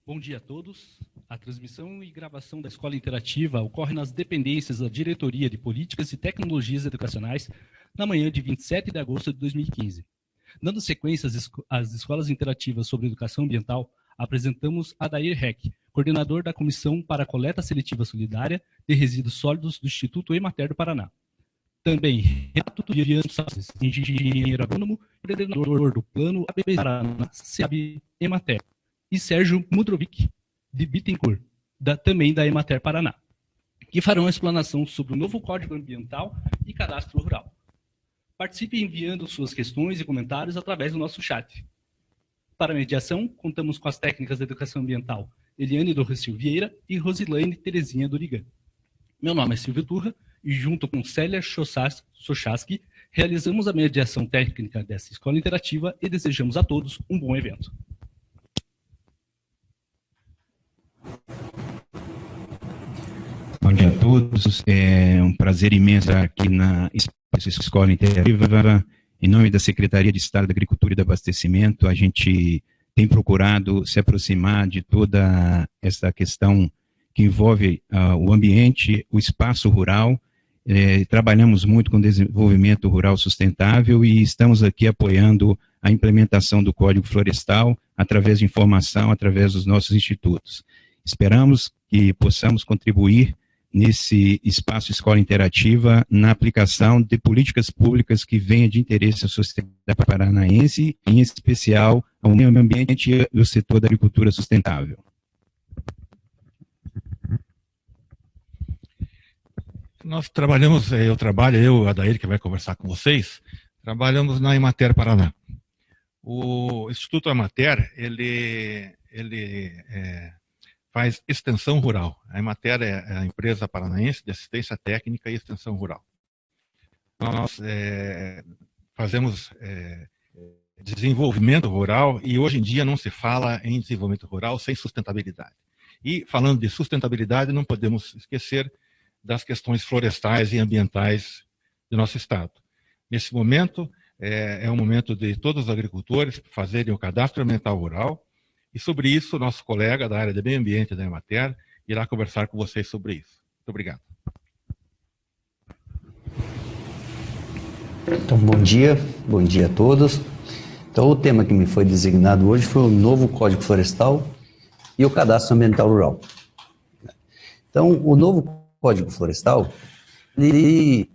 Bom dia a todos. A transmissão e gravação da Escola Interativa ocorre nas dependências da Diretoria de Políticas e Tecnologias Educacionais na manhã de 27 de agosto de 2015. Dando sequência às escolas interativas sobre educação ambiental, apresentamos Adair Heck, coordenador da Comissão para a Coleta Seletiva Solidária de Resíduos Sólidos do Instituto Emater do Paraná. Também Renato Viviano Salles, engenheiro agrônomo, coordenador do Plano AB Paraná, SEAB Emater. E Sérgio Mudrovic, de Bittencourt, também da Emater Paraná, que farão a explanação sobre o novo Código Ambiental e Cadastro Rural. Participe enviando suas questões e comentários através do nosso chat. Para a mediação, contamos com as técnicas de educação ambiental Eliane do Rocio Vieira e Rosilane Terezinha Dorigan. Meu nome é Silvio Turra e, junto com Célia Sochaski, realizamos a mediação técnica dessa escola interativa e desejamos a todos um bom evento. Bom dia a todos, é um prazer imenso estar aqui na Escola Interativa. Em nome da Secretaria de Estado da Agricultura e do Abastecimento, a gente tem procurado se aproximar de toda essa questão que envolve o ambiente, o espaço rural. Trabalhamos muito com desenvolvimento rural sustentável e estamos aqui apoiando a implementação do Código Florestal através de informação, através dos nossos institutos. Esperamos que possamos contribuir nesse espaço Escola Interativa na aplicação de políticas públicas que venham de interesse à sociedade paranaense, em especial ao meio ambiente e ao setor da agricultura sustentável. Nós trabalhamos, eu, Adair, que vai conversar com vocês, trabalhamos na Emater Paraná. O Instituto Emater, ele faz extensão rural. A Emater é a empresa paranaense de assistência técnica e extensão rural. Nós fazemos desenvolvimento rural e hoje em dia não se fala em desenvolvimento rural sem sustentabilidade. E falando de sustentabilidade, não podemos esquecer das questões florestais e ambientais do nosso estado. Nesse momento, é um momento de todos os agricultores fazerem o cadastro ambiental rural. E sobre isso, nosso colega da área de meio ambiente da Emater irá conversar com vocês sobre isso. Muito obrigado. Então, bom dia a todos. Então, o tema que me foi designado hoje foi o novo Código Florestal e o Cadastro Ambiental Rural. Então, o novo Código Florestal, ele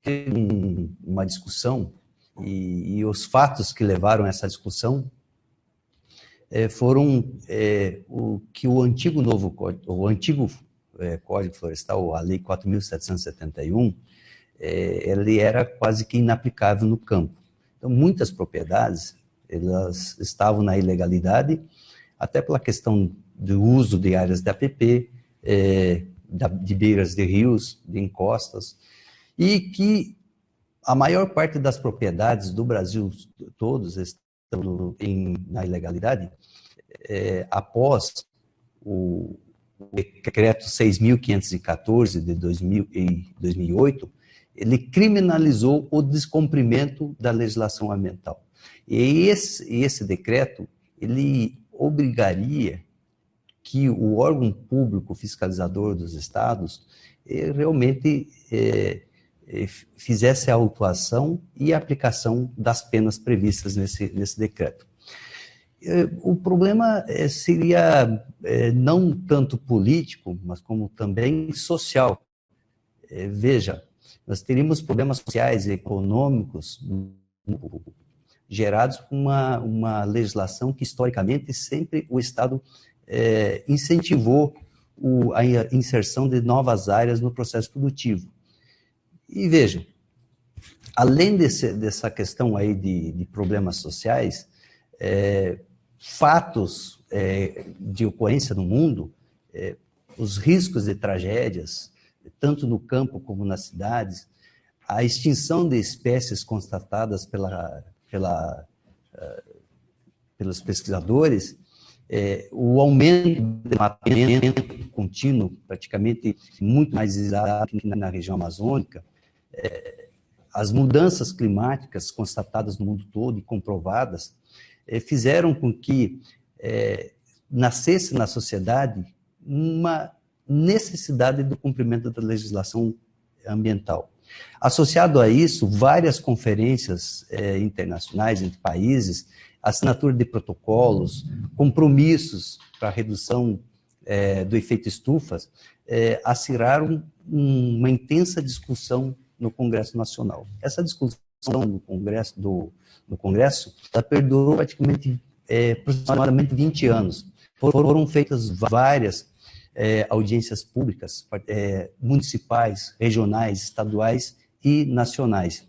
teve uma discussão e os fatos que levaram a essa discussão foram o antigo Código Florestal, a Lei 4.771, ele era quase que inaplicável no campo. Então, muitas propriedades, elas estavam na ilegalidade, até pela questão do uso de áreas de APP, de beiras de rios, de encostas, e que a maior parte das propriedades do Brasil todos estão na ilegalidade, após o decreto 6.514 de 2008, ele criminalizou o descumprimento da legislação ambiental. E esse decreto, ele obrigaria que o órgão público fiscalizador dos estados realmente fizesse a autuação e a aplicação das penas previstas nesse decreto. O problema seria não tanto político, mas como também social. Veja, nós teríamos problemas sociais e econômicos gerados por uma legislação que, historicamente, sempre o Estado incentivou a inserção de novas áreas no processo produtivo. E vejam, além dessa questão aí de problemas sociais, fatos de ocorrência no mundo, os riscos de tragédias, tanto no campo como nas cidades, a extinção de espécies constatadas pelos pesquisadores, o aumento do desmatamento contínuo, praticamente muito mais exato que na região amazônica, as mudanças climáticas constatadas no mundo todo e comprovadas, fizeram com que nascesse na sociedade uma necessidade do cumprimento da legislação ambiental. Associado a isso, várias conferências internacionais entre países, assinatura de protocolos, compromissos para a redução do efeito estufa, acirraram uma intensa discussão no Congresso Nacional. Essa discussão no Congresso ela perdurou praticamente aproximadamente 20 anos. Foram feitas várias audiências públicas, municipais, regionais, estaduais e nacionais.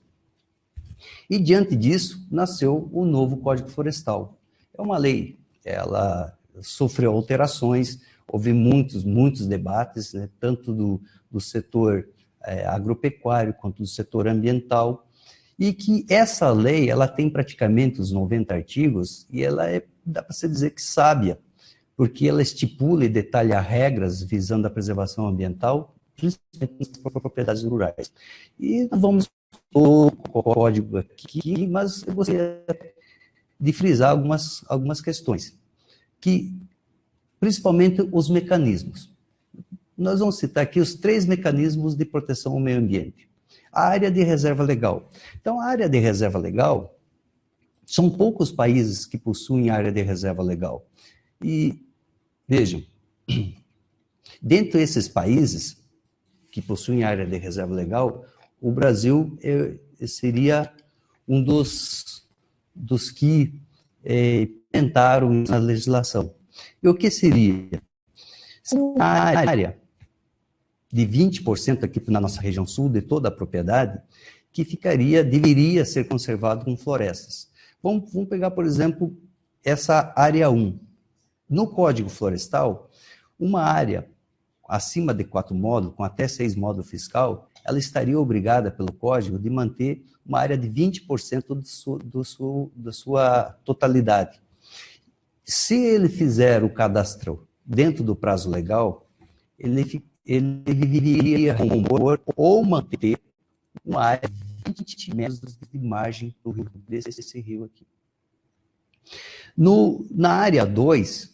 E, diante disso, nasceu o novo Código Florestal. É uma lei, ela sofreu alterações, houve muitos debates, né, tanto do setor agropecuário quanto do setor ambiental, e que essa lei ela tem praticamente os 90 artigos e ela dá para se dizer que sábia, porque ela estipula e detalha regras visando a preservação ambiental, principalmente nas propriedades rurais. E nós vamos o código aqui, mas eu gostaria de frisar algumas questões, que principalmente os mecanismos. Nós vamos citar aqui os 3 mecanismos de proteção ao meio ambiente. A área de reserva legal. Então, a área de reserva legal, são poucos países que possuem área de reserva legal. E, vejam, dentro desses países que possuem área de reserva legal, o Brasil seria um dos que implementaram na legislação. E o que seria? Uma área de 20% aqui na nossa região sul, de toda a propriedade, que deveria ser conservado com florestas. Vamos pegar, por exemplo, essa área 1. No Código Florestal, uma área acima de 4 módulos, com até 6 módulos fiscal, ela estaria obrigada pelo Código de manter uma área de 20% da sua totalidade. Se ele fizer o cadastro dentro do prazo legal, ele deveria recompor ou manter uma área de 20 metros de margem do rio, desse rio aqui. Na área 2,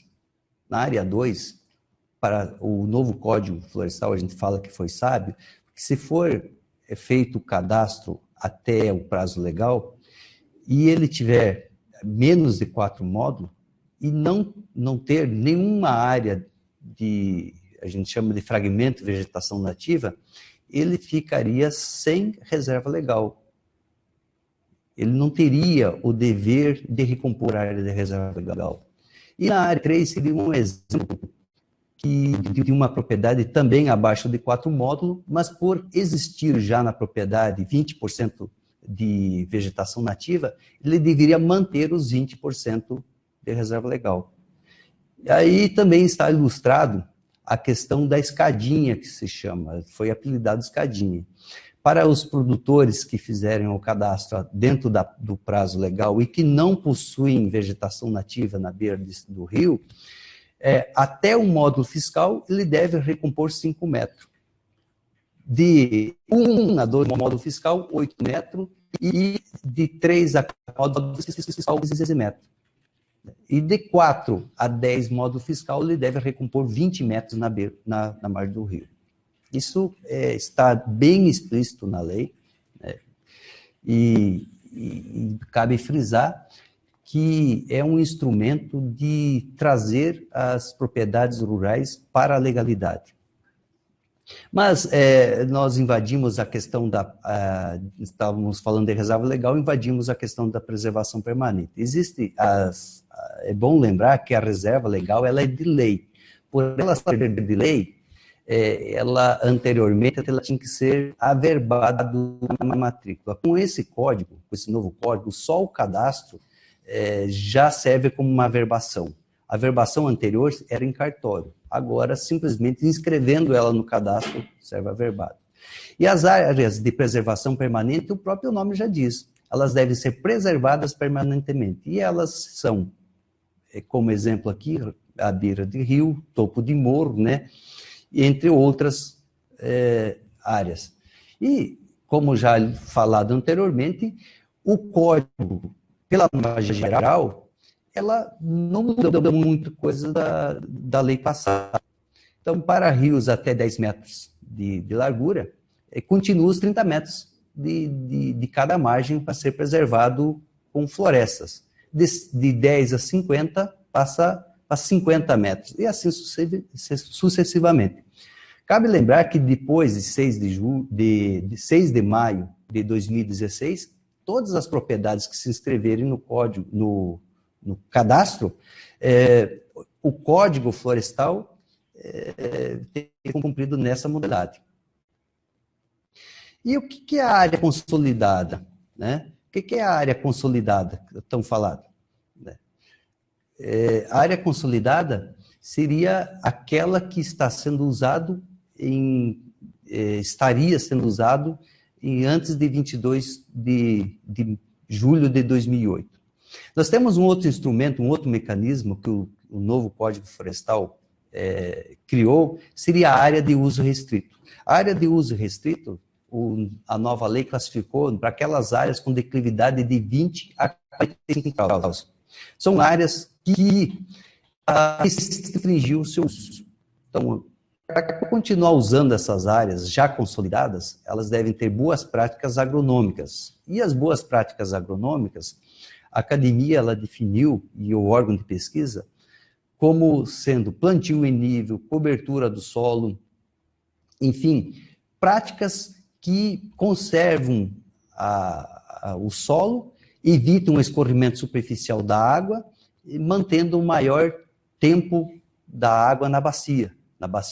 para o novo Código Florestal, a gente fala que foi sábio, que se for feito o cadastro até o prazo legal, e ele tiver menos de 4 módulos, e não ter nenhuma área a gente chama de fragmento de vegetação nativa, ele ficaria sem reserva legal. Ele não teria o dever de recompor a área de reserva legal. E na área 3 seria um exemplo de uma propriedade também abaixo de 4 módulos, mas por existir já na propriedade 20% de vegetação nativa, ele deveria manter os 20% de reserva legal. E aí também está ilustrado a questão da escadinha, que se chama, foi apelidado escadinha. Para os produtores que fizerem o cadastro dentro do prazo legal e que não possuem vegetação nativa na beira do rio, até o módulo fiscal, ele deve recompor 5 metros. De 1 a 2 módulo fiscal, 8 metros, e de 3 a 4 módulo fiscal, 15 metros. E de 4 a 10 módulo fiscal, ele deve recompor 20 metros na margem do rio. Isso está bem explícito na lei, né? E cabe frisar que é um instrumento de trazer as propriedades rurais para a legalidade. Mas nós invadimos a questão estávamos falando de reserva legal, invadimos a questão da preservação permanente. É bom lembrar que a reserva legal ela é de lei. Por ela ser de lei, ela anteriormente ela tinha que ser averbada na matrícula. Com esse código, com esse novo código, só o cadastro já serve como uma averbação. A averbação anterior era em cartório. Agora, simplesmente inscrevendo ela no cadastro, serve averbado. E as áreas de preservação permanente, o próprio nome já diz, elas devem ser preservadas permanentemente. E elas são, como exemplo aqui, a beira de rio, topo de morro, né? Entre outras áreas. E, como já falado anteriormente, o código, pela norma geral, ela não muda muita coisa da lei passada. Então, para rios até 10 metros de largura, continua os 30 metros de cada margem para ser preservado com florestas. De 10 a 50, passa a 50 metros, e assim sucessivamente. Cabe lembrar que depois de 6 de maio de 2016, todas as propriedades que se inscreverem no código, no cadastro, o Código Florestal tem cumprido nessa modalidade. E o que é a área consolidada? Né? O que é a área consolidada, tão falado? A área consolidada seria aquela que está sendo usado estaria sendo usado antes de 22 de julho de 2008. Nós temos um outro instrumento, um outro mecanismo que o novo Código Florestal criou, seria a área de uso restrito. A área de uso restrito, a nova lei classificou para aquelas áreas com declividade de 20 a 45 graus. São áreas que restringiu o seu uso. Então, para continuar usando essas áreas já consolidadas, elas devem ter boas práticas agronômicas. E as boas práticas agronômicas, a academia ela definiu, e o órgão de pesquisa, como sendo plantio em nível, cobertura do solo, enfim, práticas que conservam o solo, evitam o escorrimento superficial da água, mantendo o maior tempo da água na bacia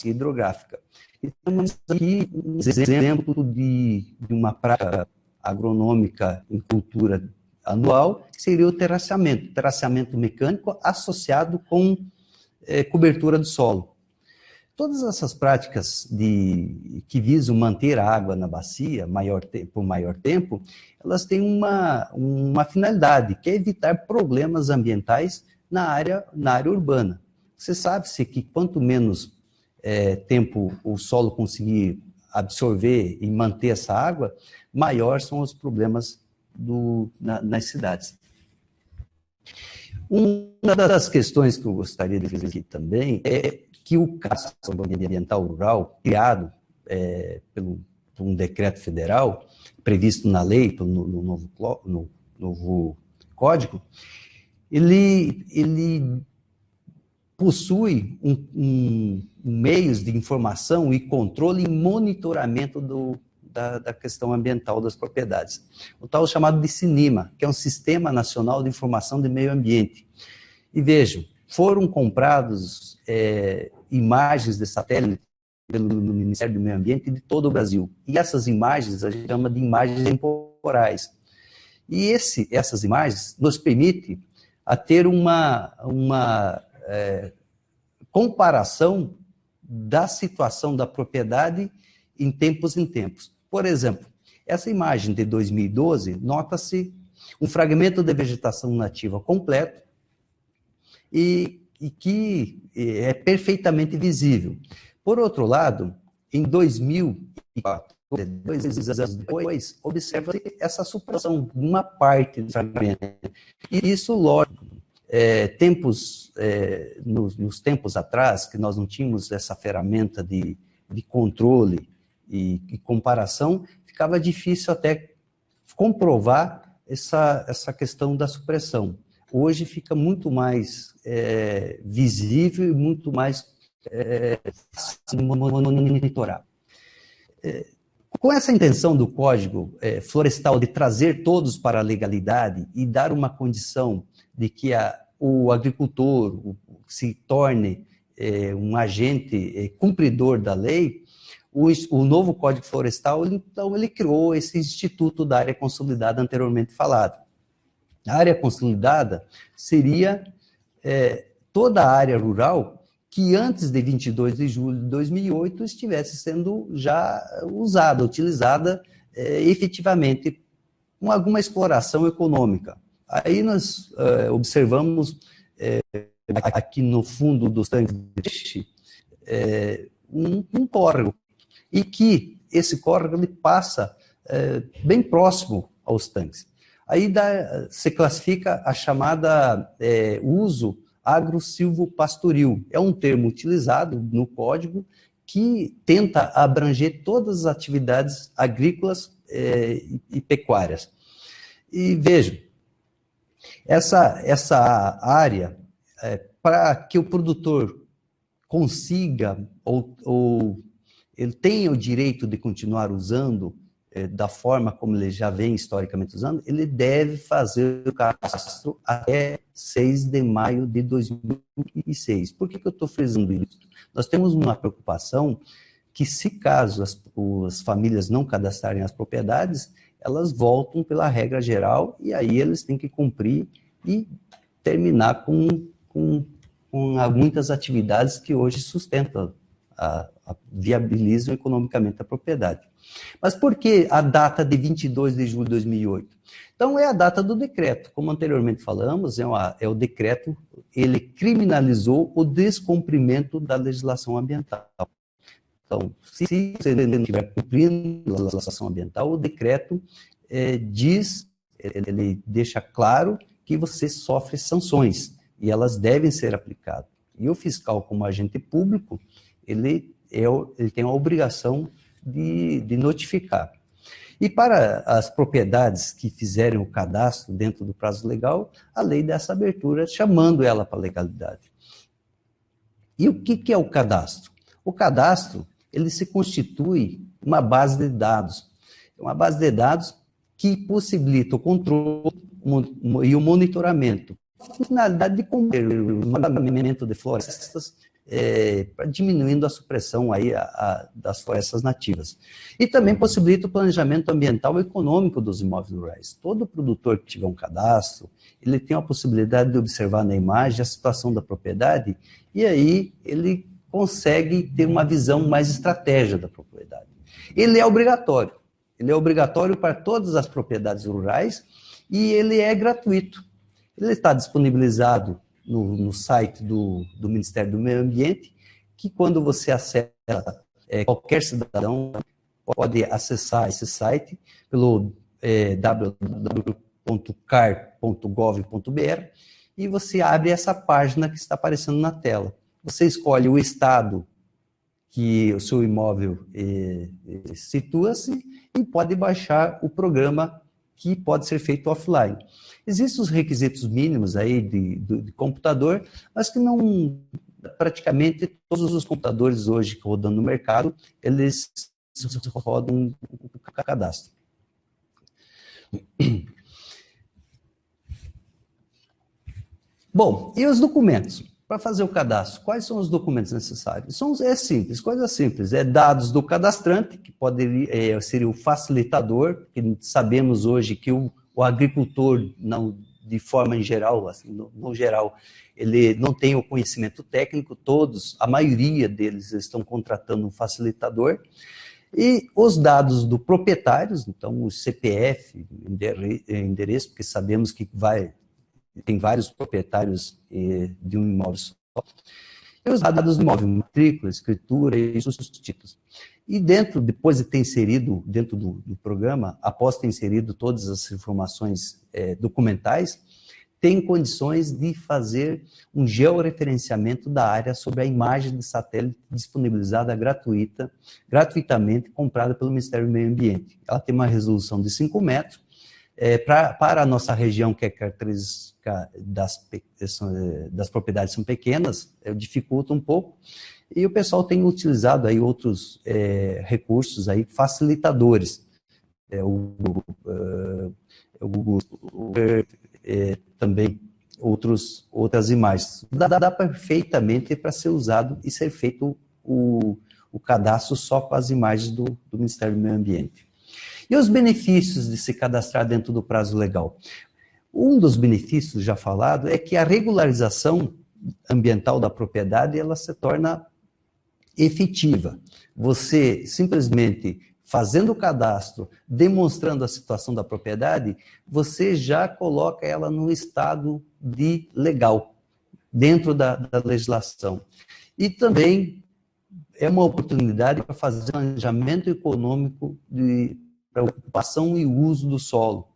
hidrográfica. E temos aqui um exemplo de uma prática agronômica em cultura anual, que seria o terraceamento mecânico associado com cobertura do solo. Todas essas práticas que visam manter a água na bacia por maior tempo, elas têm uma finalidade, que é evitar problemas ambientais na área urbana. Você sabe-se que quanto menos tempo o solo conseguir absorver e manter essa água, maior são os problemas nas cidades. Uma das questões que eu gostaria de dizer aqui também é que o cadastro ambiental rural, criado por um decreto federal, previsto na lei, no novo código, ele possui meios de informação e controle e monitoramento da questão ambiental das propriedades. O tal chamado de SINIMA, que é um Sistema Nacional de Informação de Meio Ambiente. E vejam, foram comprados imagens de satélite pelo Ministério do Meio Ambiente de todo o Brasil. E essas imagens a gente chama de imagens temporais. E essas imagens nos permitem ter uma comparação da situação da propriedade em tempos. Por exemplo, essa imagem de 2012, nota-se um fragmento de vegetação nativa completo e que é perfeitamente visível. Por outro lado, em 2004, 2 anos depois, observa-se essa supressão de uma parte do fragmento. E isso, lógico, nos tempos atrás, que nós não tínhamos essa ferramenta de controle e comparação, ficava difícil até comprovar essa questão da supressão. Hoje fica muito mais visível e muito mais monitorar. Com essa intenção do Código Florestal de trazer todos para a legalidade e dar uma condição de que o agricultor se torne um agente cumpridor da lei, o novo Código Florestal, então, ele criou esse Instituto da Área Consolidada anteriormente falado. A área consolidada seria toda a área rural que antes de 22 de julho de 2008 estivesse sendo já utilizada efetivamente com alguma exploração econômica. Aí nós observamos aqui no fundo dos tanques de peixe um córrego, e que esse córrego ele passa bem próximo aos tanques. Aí se classifica a chamada uso agro-silvopastoril. É um termo utilizado no código que tenta abranger todas as atividades agrícolas e pecuárias. E vejam, essa área, para que o produtor consiga ou ele tenha o direito de continuar usando da forma como ele já vem historicamente usando, ele deve fazer o cadastro até 6 de maio de 2006. Por que eu estou frisando isso? Nós temos uma preocupação que, se caso as famílias não cadastrarem as propriedades, elas voltam pela regra geral e aí eles têm que cumprir e terminar com muitas atividades que hoje sustentam, viabilizam economicamente a propriedade. Mas por que a data de 22 de julho de 2008? Então, é a data do decreto. Como anteriormente falamos, é o decreto, ele criminalizou o descumprimento da legislação ambiental. Então, se você não estiver cumprindo a legislação ambiental, o decreto ele deixa claro que você sofre sanções e elas devem ser aplicadas. E o fiscal, como agente público, ele tem a obrigação de notificar. E para as propriedades que fizerem o cadastro dentro do prazo legal, a lei dá essa abertura, chamando ela para a legalidade. E o que é o cadastro? O cadastro, ele se constitui uma base de dados. É uma base de dados que possibilita o controle e o monitoramento. A finalidade de combater o desmatamento de florestas, diminuindo a supressão aí das florestas nativas. E também possibilita o planejamento ambiental e econômico dos imóveis rurais. Todo produtor que tiver um cadastro, ele tem a possibilidade de observar na imagem a situação da propriedade e aí ele consegue ter uma visão mais estratégica da propriedade. Ele é obrigatório para todas as propriedades rurais e ele é gratuito. Ele está disponibilizado no site do Ministério do Meio Ambiente, que quando você acessa, qualquer cidadão pode acessar esse site pelo www.car.gov.br e você abre essa página que está aparecendo na tela. Você escolhe o estado que o seu imóvel situa-se e pode baixar o programa que pode ser feito offline. Existem os requisitos mínimos aí de computador, mas que não, praticamente todos os computadores hoje rodando no mercado, eles rodam o cadastro. Bom, e os documentos? Para fazer o cadastro, quais são os documentos necessários? É simples, coisa simples. É dados do cadastrante, que seria o facilitador, porque sabemos hoje que o agricultor, não, de forma em geral, assim, no geral, ele não tem o conhecimento técnico, a maioria deles estão contratando um facilitador. E os dados do proprietários, então o CPF, endereço, porque sabemos que tem vários proprietários de um imóvel só. E os dados do imóvel, matrícula, escritura e os títulos. E depois de ter inserido dentro do programa, após ter inserido todas as informações documentais, tem condições de fazer um georreferenciamento da área sobre a imagem de satélite disponibilizada gratuitamente, comprada pelo Ministério do Meio Ambiente. Ela tem uma resolução de 5 metros, para a nossa região, que é característica das propriedades são pequenas, dificulta um pouco, e o pessoal tem utilizado aí outros recursos aí, facilitadores. Também outras imagens. Dá perfeitamente para ser usado e ser feito o cadastro só com as imagens do Ministério do Meio Ambiente. E os benefícios de se cadastrar dentro do prazo legal? Um dos benefícios já falado é que a regularização ambiental da propriedade ela se torna efetiva. Você simplesmente fazendo o cadastro, demonstrando a situação da propriedade, você já coloca ela no estado de legal, dentro da legislação. E também é uma oportunidade para fazer planejamento econômico para ocupação e uso do solo.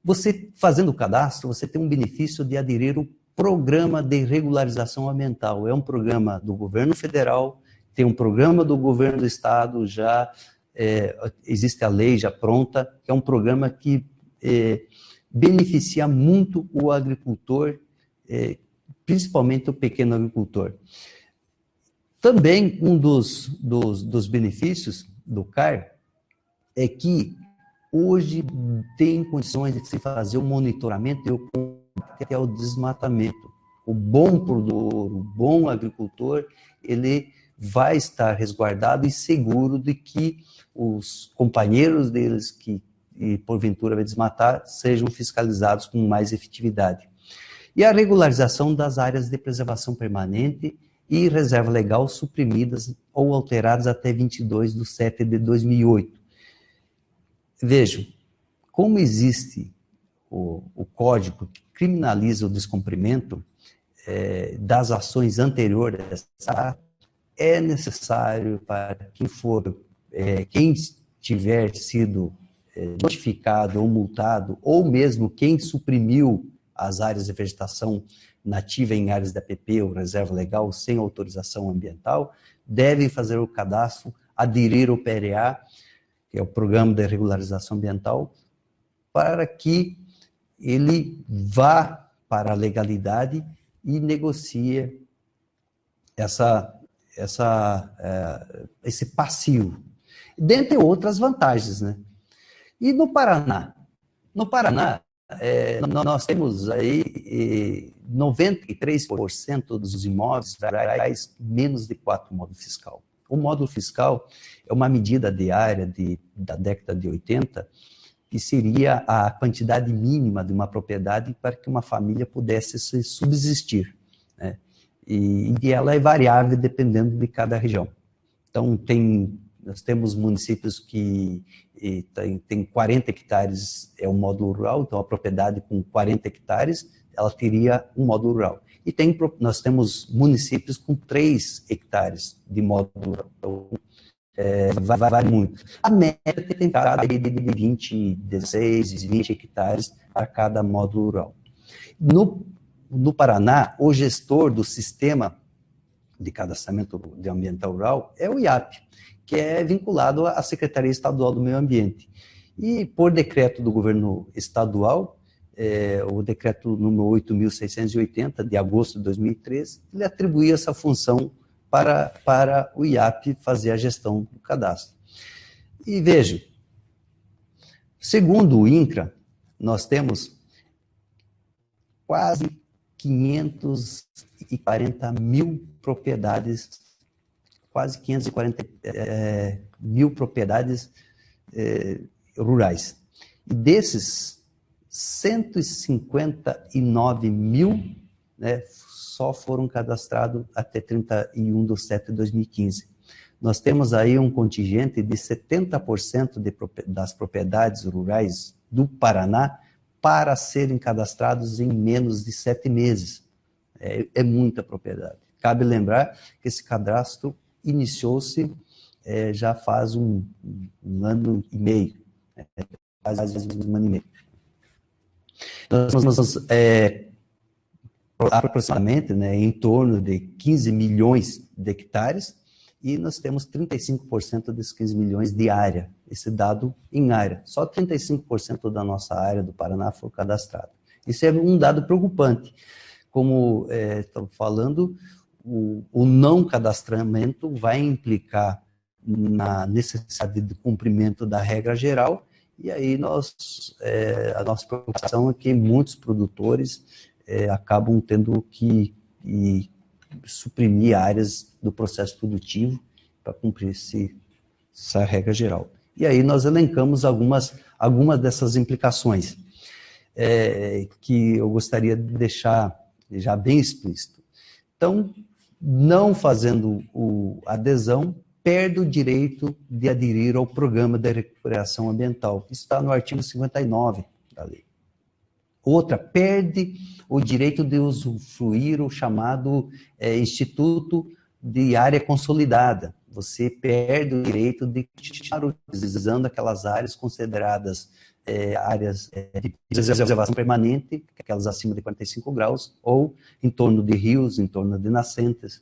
Você, fazendo o cadastro, você tem um benefício de aderir ao Programa de Regularização Ambiental. É um programa do governo federal, tem um programa do governo do estado, já existe a lei já pronta, que é um programa que beneficia muito o agricultor, principalmente o pequeno agricultor. Também um dos benefícios do CAR é que hoje tem condições de se fazer o monitoramento e o combate ao desmatamento. O bom produtor, o bom agricultor, ele vai estar resguardado e seguro de que os companheiros deles que porventura vai desmatar sejam fiscalizados com mais efetividade. E a regularização das áreas de preservação permanente e reserva legal suprimidas ou alteradas até 22/7/2008. Vejam, como existe o código que criminaliza o descumprimento das ações anteriores, é necessário para quem tiver sido notificado ou multado, ou mesmo quem suprimiu as áreas de vegetação nativa em áreas da APP ou reserva legal sem autorização ambiental, devem fazer o cadastro, aderir ao PRA, que é o Programa de Regularização Ambiental, para que ele vá para a legalidade e negocie esse passivo, dentre outras vantagens, né? E no Paraná? No Paraná, nós temos aí 93% dos imóveis rurais menos de 4 módulos fiscal. O módulo fiscal é uma medida diária da década de 80, que seria a quantidade mínima de uma propriedade para que uma família pudesse se subsistir, né? E ela é variável dependendo de cada região. Então, nós temos municípios que tem 40 hectares, é um módulo rural, então a propriedade com 40 hectares, ela teria um módulo rural. E nós temos municípios com 3 hectares de módulo rural. Então, vai muito. A média tem cada de 16, 20 hectares para cada módulo rural. No Paraná, o gestor do sistema de cadastramento de ambiental rural é o IAP, que é vinculado à Secretaria Estadual do Meio Ambiente. E por decreto do governo estadual, o decreto número 8.680, de agosto de 2013, ele atribuía essa função para o IAP fazer a gestão do cadastro. E veja, segundo o INCRA, nós temos quase 540 mil propriedades, quase 540 mil propriedades rurais. E desses, 159 mil, né, só foram cadastrados até 31/7/2015. Nós temos aí um contingente de 70% das propriedades rurais do Paraná para serem cadastrados em menos de 7 meses. É muita propriedade. Cabe lembrar que esse cadastro iniciou-se já faz um ano e meio. Faz um ano e meio. Nós temos aproximadamente, né, em torno de 15 milhões de hectares, e nós temos 35% desses 15 milhões de área, esse dado em área. Só 35% da nossa área do Paraná foi cadastrada. Isso é um dado preocupante. Como estamos falando, o não cadastramento vai implicar na necessidade de cumprimento da regra geral, e aí a nossa preocupação é que muitos produtores acabam tendo que suprimir áreas do processo produtivo para cumprir essa regra geral. E aí nós elencamos algumas dessas implicações que eu gostaria de deixar já bem explícito. Então, não fazendo a adesão, perde o direito de aderir ao Programa de Recuperação Ambiental. Isso está no artigo 59 da lei. Outra, perde o direito de usufruir o chamado Instituto de Área Consolidada. Você perde o direito de continuar utilizando aquelas áreas consideradas áreas de preservação permanente, aquelas acima de 45 graus, ou em torno de rios, em torno de nascentes.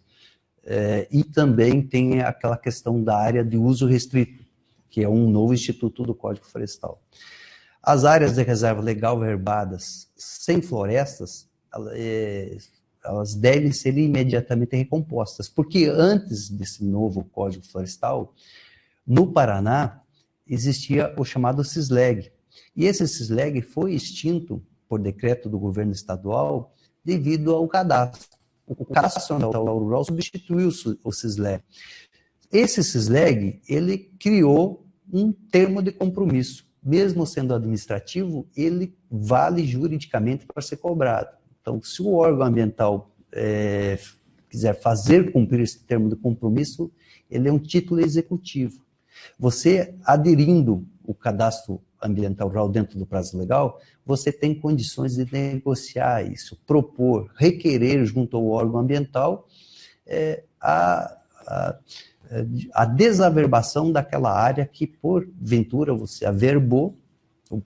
E também tem aquela questão da área de uso restrito, que é um novo instituto do Código Florestal. As áreas de reserva legal verbadas sem florestas, elas devem ser imediatamente recompostas, porque antes desse novo Código Florestal, no Paraná, existia o chamado CISLEG, e esse CISLEG foi extinto por decreto do governo estadual devido ao cadastro. O cadastro rural substituiu o CISLEG. Esse CISLEG, ele criou um termo de compromisso. Mesmo sendo administrativo, ele vale juridicamente para ser cobrado. Então, se o órgão ambiental quiser fazer cumprir esse termo de compromisso, ele é um título executivo. Você, aderindo o cadastro ambiental rural dentro do prazo legal, você tem condições de negociar isso, propor, requerer junto ao órgão ambiental a desaverbação daquela área que, porventura, você averbou,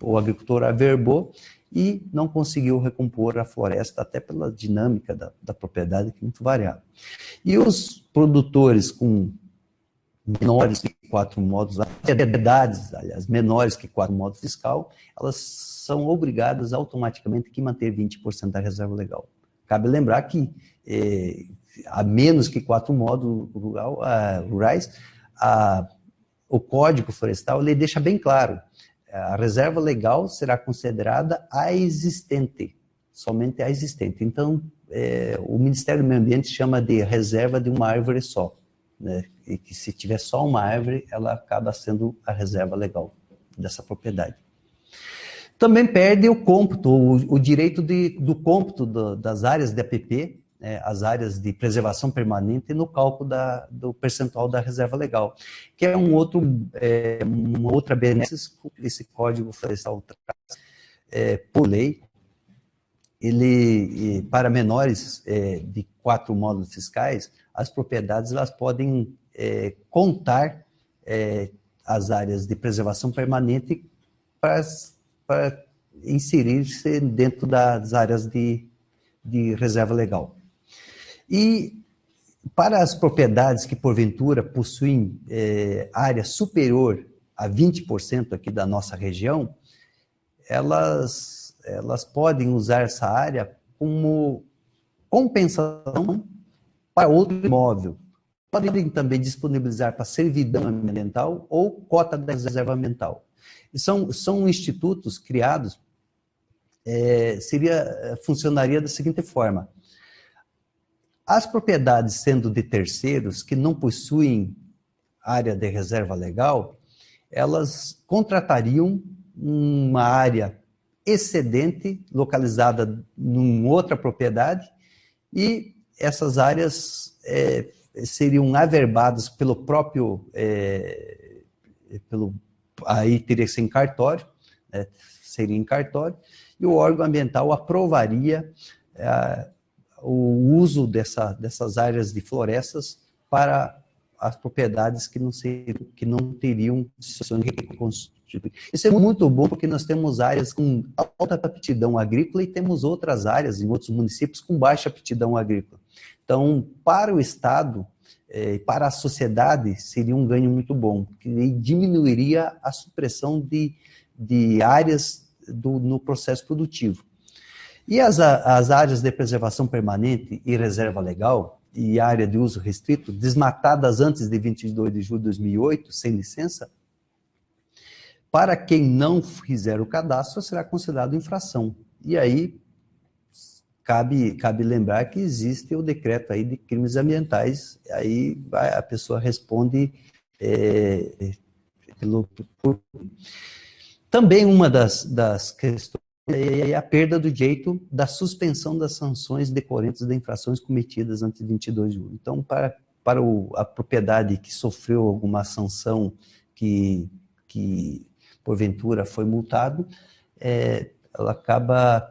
o agricultor averbou, e não conseguiu recompor a floresta, até pela dinâmica da propriedade, que é muito variável. E os produtores com menores que 4 modos, propriedades, aliás, menores que 4 modos fiscal, elas são obrigadas automaticamente a manter 20% da reserva legal. Cabe lembrar que, a menos que 4 modos rurais, o Código Florestal ele deixa bem claro, a reserva legal será considerada a existente, somente a existente. Então, o Ministério do Meio Ambiente chama de reserva de uma árvore só, né? E que se tiver só uma árvore, ela acaba sendo a reserva legal dessa propriedade. Também perde o cômputo, o direito do cômputo das áreas de APP, as áreas de preservação permanente, no cálculo do percentual da reserva legal, que é uma outra benesse que esse Código Florestal traz por lei. Ele, para menores de 4 módulos fiscais, as propriedades elas podem contar as áreas de preservação permanente para inserir-se dentro das áreas de reserva legal. E para as propriedades que, porventura, possuem área superior a 20% aqui da nossa região, elas podem usar essa área como compensação para outro imóvel. Podem também disponibilizar para servidão ambiental ou cota da reserva ambiental. E são institutos criados, funcionaria da seguinte forma: as propriedades sendo de terceiros que não possuem área de reserva legal, elas contratariam uma área excedente localizada em outra propriedade, e essas áreas seriam averbadas pelo próprio, aí teria que ser em cartório, seria em cartório, e o órgão ambiental aprovaria o uso dessas áreas de florestas para as propriedades que não teriam situações reconstituídas. Isso é muito bom, porque nós temos áreas com alta aptidão agrícola e temos outras áreas em outros municípios com baixa aptidão agrícola. Então, para o Estado e para a sociedade, seria um ganho muito bom, que diminuiria a supressão de áreas no processo produtivo. E as áreas de preservação permanente e reserva legal, e área de uso restrito, desmatadas antes de 22 de julho de 2008, sem licença, para quem não fizer o cadastro, será considerado infração. E aí, cabe lembrar que existe o decreto aí de crimes ambientais, aí a pessoa responde Também uma das questões é a perda do direito da suspensão das sanções decorrentes de infrações cometidas antes de 22 de julho. Então, para a propriedade que sofreu alguma sanção que porventura foi multado, ela acaba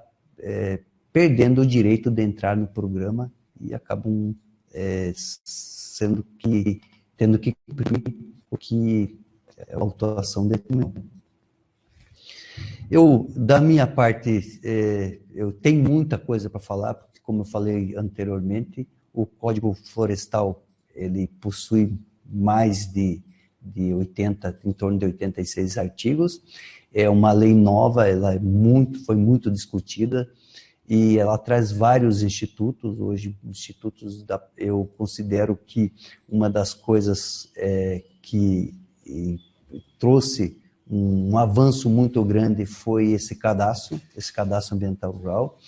perdendo o direito de entrar no programa e acabam tendo que cumprir o que a autuação determinou. Da minha parte, eu tenho muita coisa para falar, porque, como eu falei anteriormente, o Código Florestal, ele possui mais de 80, em torno de 86 artigos. É uma lei nova, ela foi muito discutida, e ela traz vários institutos. Hoje, eu considero que uma das coisas que trouxe um avanço muito grande foi esse cadastro ambiental rural,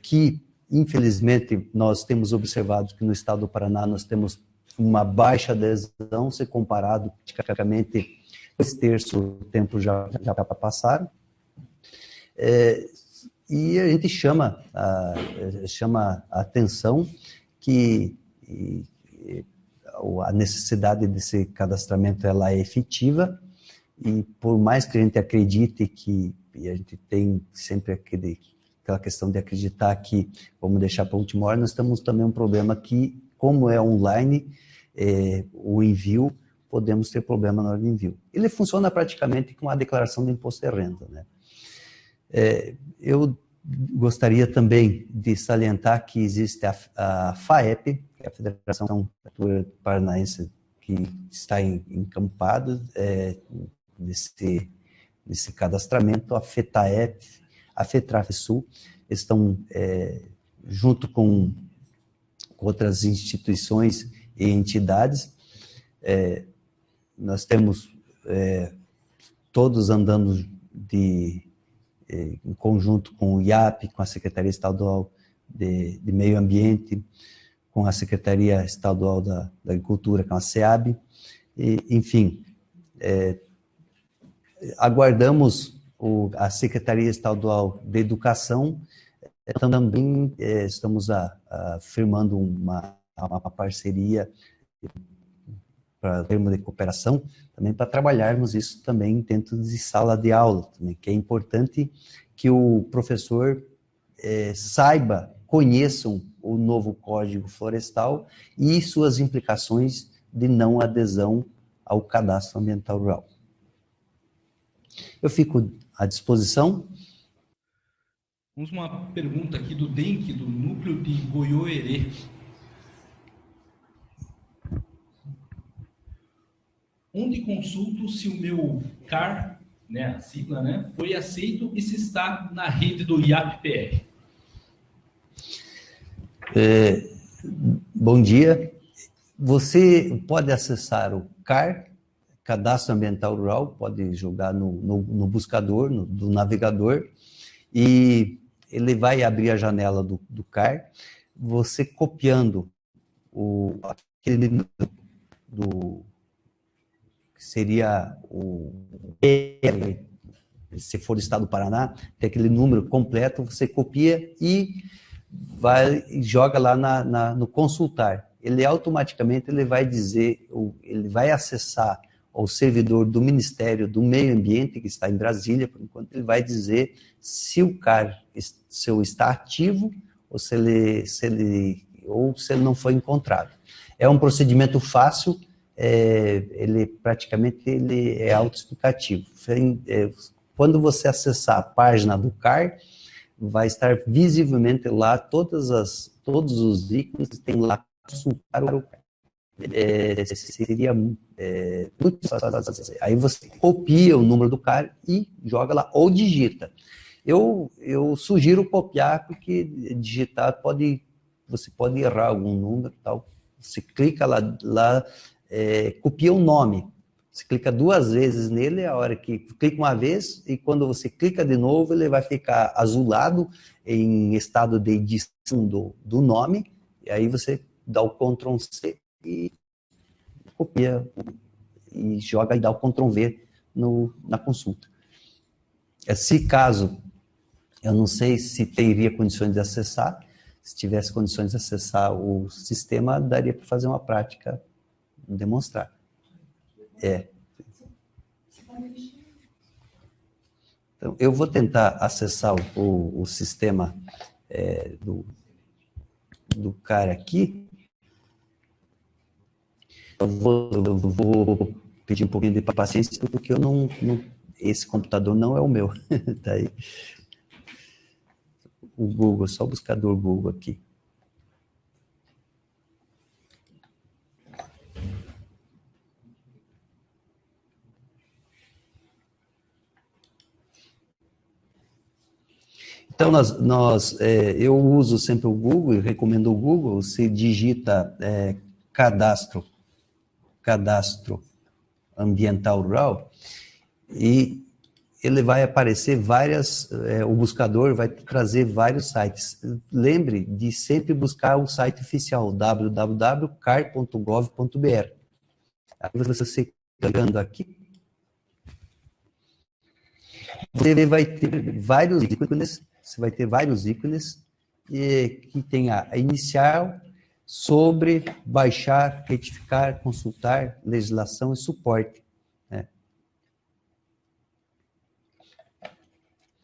que, infelizmente, nós temos observado que no estado do Paraná nós temos uma baixa adesão, se comparado praticamente 2/3 do tempo já passaram. E a gente chama a atenção que a necessidade desse cadastramento ela é efetiva, e por mais que a gente acredite e a gente tem sempre aquela questão de acreditar que vamos deixar para a última hora, nós temos também um problema que, como é online, o envio, podemos ter problema na hora do envio. Ele funciona praticamente com a declaração de imposto de renda, né? Eu gostaria também de salientar que existe a FAEP, que é a Federação Agricultura Paranaense, que está encampada nesse cadastramento. A FETAEP, a FETRAFSUL, estão junto com outras instituições e entidades. Nós temos todos andando em conjunto com o IAP, com a Secretaria Estadual de Meio Ambiente, com a Secretaria Estadual da Agricultura, com a SEAB, enfim, aguardamos a Secretaria Estadual de Educação. Também estamos firmando uma parceria para termo de cooperação, também para trabalharmos isso também dentro de sala de aula, também, que é importante que o professor conheçam o novo Código Florestal e suas implicações de não adesão ao Cadastro Ambiental Rural. Eu fico à disposição. Vamos uma pergunta aqui do DENC, do Núcleo de Goiôerê. Onde consulto se o meu CAR, né, a sigla, né, foi aceito e se está na rede do IAP-PR? Bom dia. Você pode acessar o CAR, Cadastro Ambiental Rural, pode jogar no buscador, do navegador, e ele vai abrir a janela do CAR. Você copiando aquele do que seria se for do estado do Paraná, tem aquele número completo, você copia e joga lá no consultar. Ele automaticamente ele vai acessar o servidor do Ministério do Meio Ambiente, que está em Brasília, por enquanto, ele vai dizer se o CAR está ativo ou se ele não foi encontrado. É um procedimento fácil, ele praticamente é autoexplicativo. Quando você acessar a página do CAR, vai estar visivelmente lá todos os ícones que tem lá consultar o CAR. Seria muito fácil. Aí você copia o número do CAR e joga lá, ou digita. Eu sugiro copiar, porque digitar você pode errar algum número, tal. Você clica lá, copia o nome. Você clica 2 vezes nele, a hora que clica uma vez, e quando você clica de novo, ele vai ficar azulado em estado de edição do nome, e aí você dá o Ctrl C e copia e joga e dá o Ctrl V na consulta. Se caso, eu não sei se teria condições de acessar, se tivesse condições de acessar o sistema, daria para fazer uma prática, demonstrar. Então, eu vou tentar acessar o sistema do cara aqui. Eu vou pedir um pouquinho de paciência, porque esse computador não é o meu. Tá aí. O Google, só o buscador Google aqui. Então, eu uso sempre o Google, e recomendo o Google. Você digita cadastro ambiental rural, e ele vai aparecer o buscador vai trazer vários sites. Lembre de sempre buscar o site oficial, www.car.gov.br. Aí você clicando aqui, você vai ter vários ícones, que tem a inicial, sobre, baixar, retificar, consultar, legislação e suporte. Né?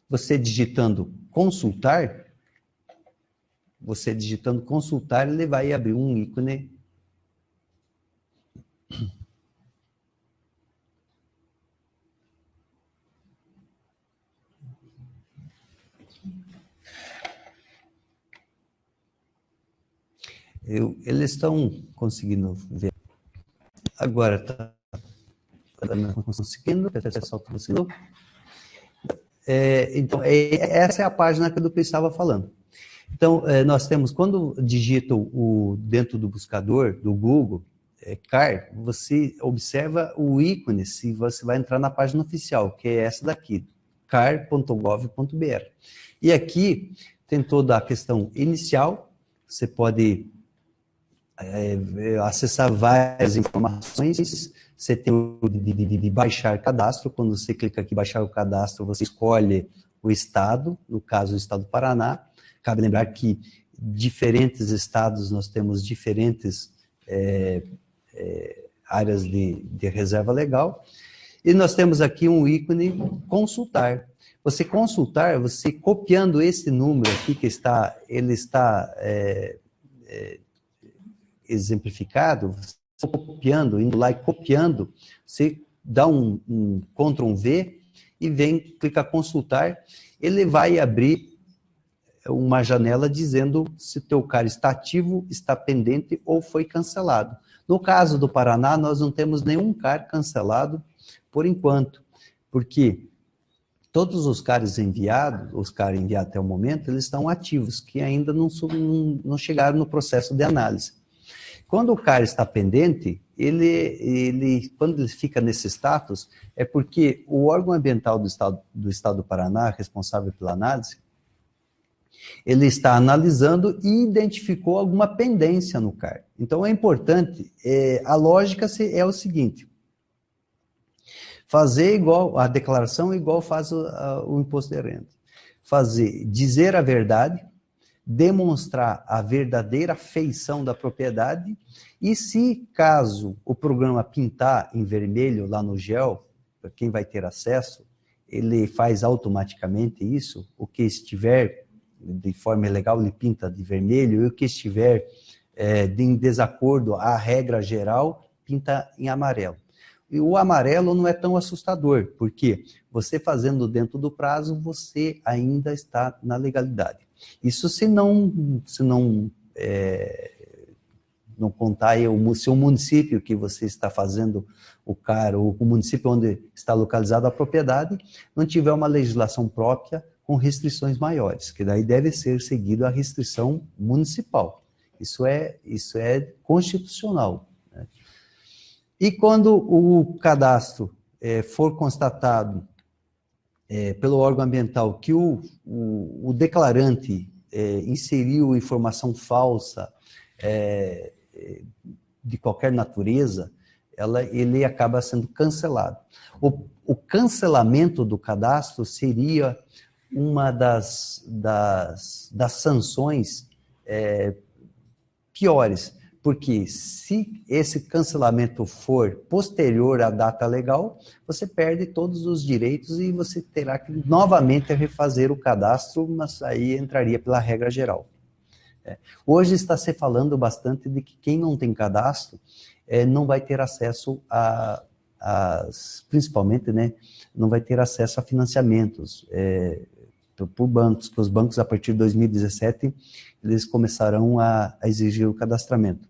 Você digitando consultar, ele vai abrir um ícone. Eles estão conseguindo ver. Agora está conseguindo, o pessoal está conseguindo. Então, essa é a página do que eu estava falando. Então, nós temos, quando digita dentro do buscador, do Google, CAR, você observa o ícone, se você vai entrar na página oficial, que é essa daqui, car.gov.br. E aqui tem toda a questão inicial, você pode acessar várias informações, você tem o de baixar cadastro. Quando você clica aqui, baixar o cadastro, você escolhe o estado, no caso o estado do Paraná. Cabe lembrar que diferentes estados nós temos diferentes áreas de reserva legal. E nós temos aqui um ícone consultar. Você consultar, você copiando esse número aqui que ele está exemplificado, copiando, indo lá e copiando, você dá um Ctrl V e clica consultar, ele vai abrir uma janela dizendo se o teu CAR está ativo, está pendente ou foi cancelado. No caso do Paraná, nós não temos nenhum CAR cancelado por enquanto, porque todos os CARs enviados até o momento, eles estão ativos, que ainda não chegaram no processo de análise. Quando o CAR está pendente, quando ele fica nesse status, é porque o órgão ambiental do Estado do Paraná, responsável pela análise, ele está analisando e identificou alguma pendência no CAR. Então, é importante, a lógica é o seguinte: fazer igual, a declaração igual faz o imposto de renda. Dizer a verdade, demonstrar a verdadeira feição da propriedade, e se caso o programa pintar em vermelho lá no GEL, para quem vai ter acesso, ele faz automaticamente isso. O que estiver de forma ilegal, ele pinta de vermelho, e o que estiver em desacordo à regra geral, pinta em amarelo. E o amarelo não é tão assustador, porque você fazendo dentro do prazo, você ainda está na legalidade. Isso se não contar se o município que você está fazendo o CAR, ou o município onde está localizada a propriedade, não tiver uma legislação própria com restrições maiores, que daí deve ser seguido a restrição municipal. Isso é constitucional. Né? E quando o cadastro for constatado pelo órgão ambiental que o declarante inseriu informação falsa de qualquer natureza, ele acaba sendo cancelado. O cancelamento do cadastro seria uma das sanções piores, porque se esse cancelamento for posterior à data legal, você perde todos os direitos e você terá que novamente refazer o cadastro, mas aí entraria pela regra geral. Hoje está se falando bastante de que quem não tem cadastro não vai ter acesso principalmente, né, não vai ter acesso a financiamentos por bancos, que os bancos, a partir de 2017, eles começarão a exigir o cadastramento.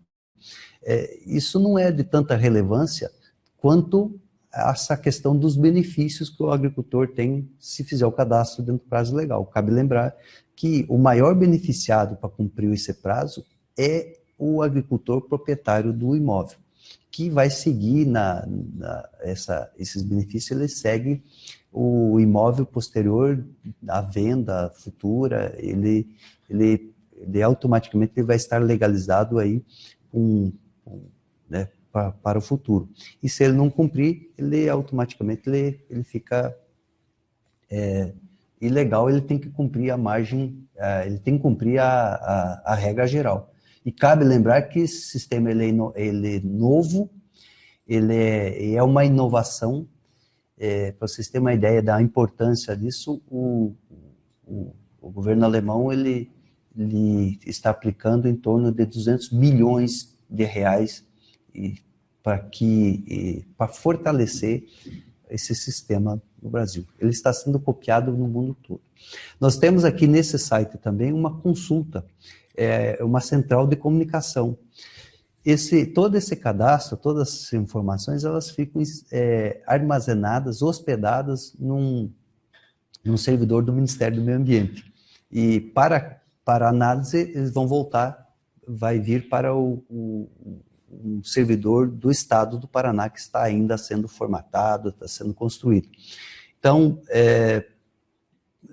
Isso não é de tanta relevância quanto essa questão dos benefícios que o agricultor tem se fizer o cadastro dentro do prazo legal. Cabe lembrar que o maior beneficiado para cumprir esse prazo é o agricultor proprietário do imóvel, que vai seguir esses benefícios, ele segue o imóvel posterior à venda futura, ele automaticamente ele vai estar legalizado aí né, para o futuro. E se ele não cumprir, ele automaticamente ele fica ilegal, ele tem que cumprir a margem, ele tem que cumprir a regra geral. E cabe lembrar que esse sistema ele é novo, ele é uma inovação. Para vocês terem uma ideia da importância disso, o governo alemão ele está aplicando em torno de 200 milhões de reais para fortalecer esse sistema no Brasil. Ele está sendo copiado no mundo todo. Nós temos aqui nesse site também uma consulta, uma central de comunicação. Todo esse cadastro, todas essas informações, elas ficam armazenadas, hospedadas num servidor do Ministério do Meio Ambiente. E para análise, eles vão vai vir para um servidor do Estado do Paraná, que está ainda sendo formatado, está sendo construído. Então,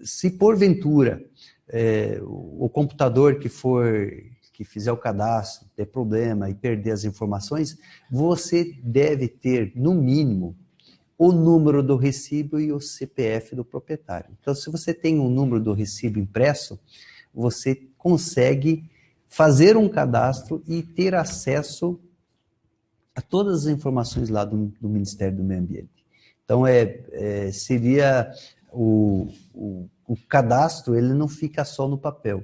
se porventura o computador que fizer o cadastro ter problema e perder as informações, você deve ter, no mínimo, o número do recibo e o CPF do proprietário. Então, se você tem um número do recibo impresso, você consegue fazer um cadastro e ter acesso a todas as informações lá do Ministério do Meio Ambiente. Então, seria o cadastro, ele não fica só no papel.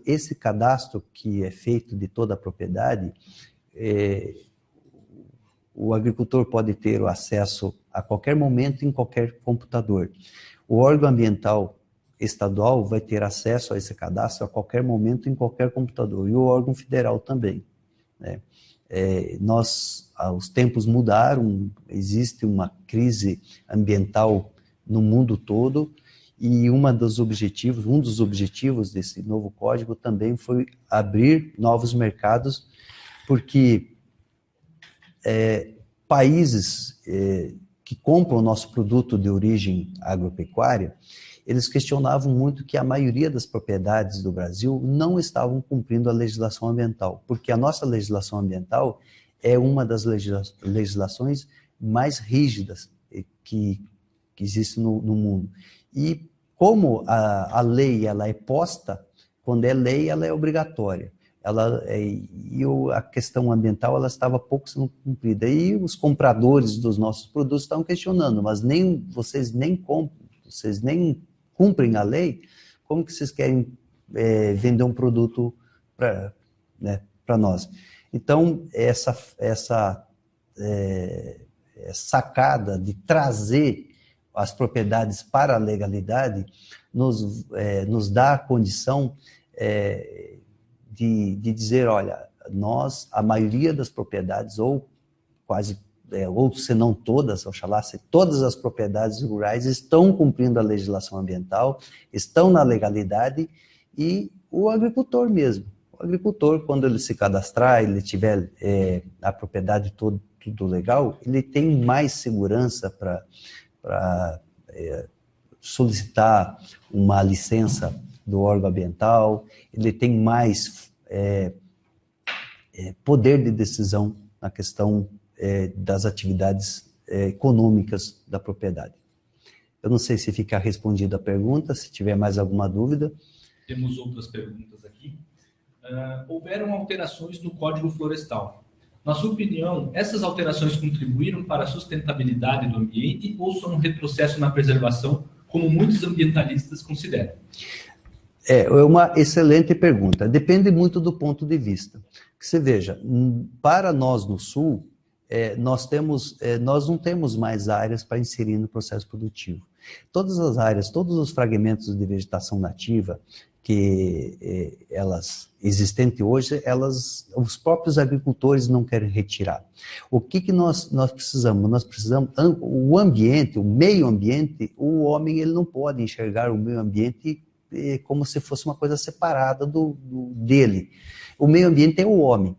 Esse cadastro que é feito de toda a propriedade, o agricultor pode ter o acesso a qualquer momento em qualquer computador. O órgão ambiental estadual vai ter acesso a esse cadastro a qualquer momento em qualquer computador, e o órgão federal também, né? Os tempos mudaram, existe uma crise ambiental no mundo todo, e um dos objetivos desse novo código também foi abrir novos mercados, porque países que compram o nosso produto de origem agropecuária, eles questionavam muito que a maioria das propriedades do Brasil não estavam cumprindo a legislação ambiental, porque a nossa legislação ambiental é uma das legislações mais rígidas que existe no mundo. E como a lei ela é posta, quando é lei, ela é obrigatória. A questão ambiental ela estava pouco sendo cumprida. E os compradores dos nossos produtos estavam questionando, mas vocês nem cumprem a lei, como que vocês querem vender um produto para nós? Então, essa sacada de trazer as propriedades para a legalidade nos dá a condição de dizer, olha, a maioria das propriedades, ou quase, ou se não todas, oxalá, se todas as propriedades rurais estão cumprindo a legislação ambiental, estão na legalidade, e o agricultor mesmo. O agricultor, quando ele se cadastrar, ele tiver a propriedade tudo legal, ele tem mais segurança para solicitar uma licença do órgão ambiental, ele tem mais poder de decisão na questão das atividades econômicas da propriedade. Eu não sei se fica respondida a pergunta, se tiver mais alguma dúvida. Temos outras perguntas aqui. Houveram alterações no Código Florestal. Na sua opinião, essas alterações contribuíram para a sustentabilidade do ambiente ou são um retrocesso na preservação, como muitos ambientalistas consideram? É uma excelente pergunta. Depende muito do ponto de vista. Você veja, para nós no Sul, nós não temos mais áreas para inserir no processo produtivo. Todas as áreas, todos os fragmentos de vegetação nativa que elas existentes hoje, os próprios agricultores não querem retirar. O que nós precisamos? Nós precisamos o ambiente, o meio ambiente. O homem ele não pode enxergar o meio ambiente como se fosse uma coisa separada dele. O meio ambiente é o homem.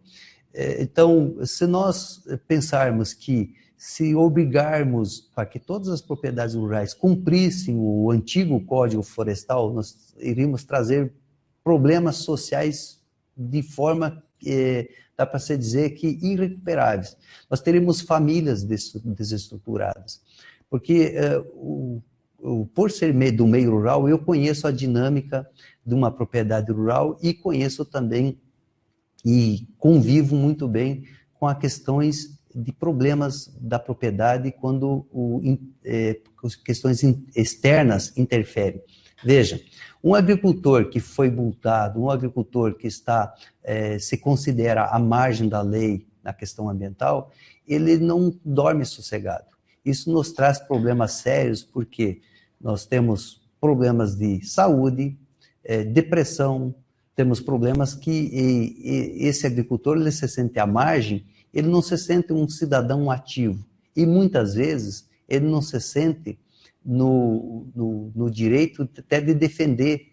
Então, se nós pensarmos que se obrigarmos para que todas as propriedades rurais cumprissem o antigo Código Florestal, nós iríamos trazer problemas sociais de forma, dá para se dizer que irrecuperáveis. Nós teríamos famílias desestruturadas, porque por ser do meio rural, eu conheço a dinâmica de uma propriedade rural e conheço também e convivo muito bem com as questões de problemas da propriedade quando questões externas interferem. Veja, um agricultor que foi multado, um agricultor que se considera à margem da lei na questão ambiental, ele não dorme sossegado. Isso nos traz problemas sérios, porque nós temos problemas de saúde, depressão, temos problemas que esse agricultor ele se sente à margem, ele não se sente um cidadão ativo. E muitas vezes ele não se sente no direito até de defender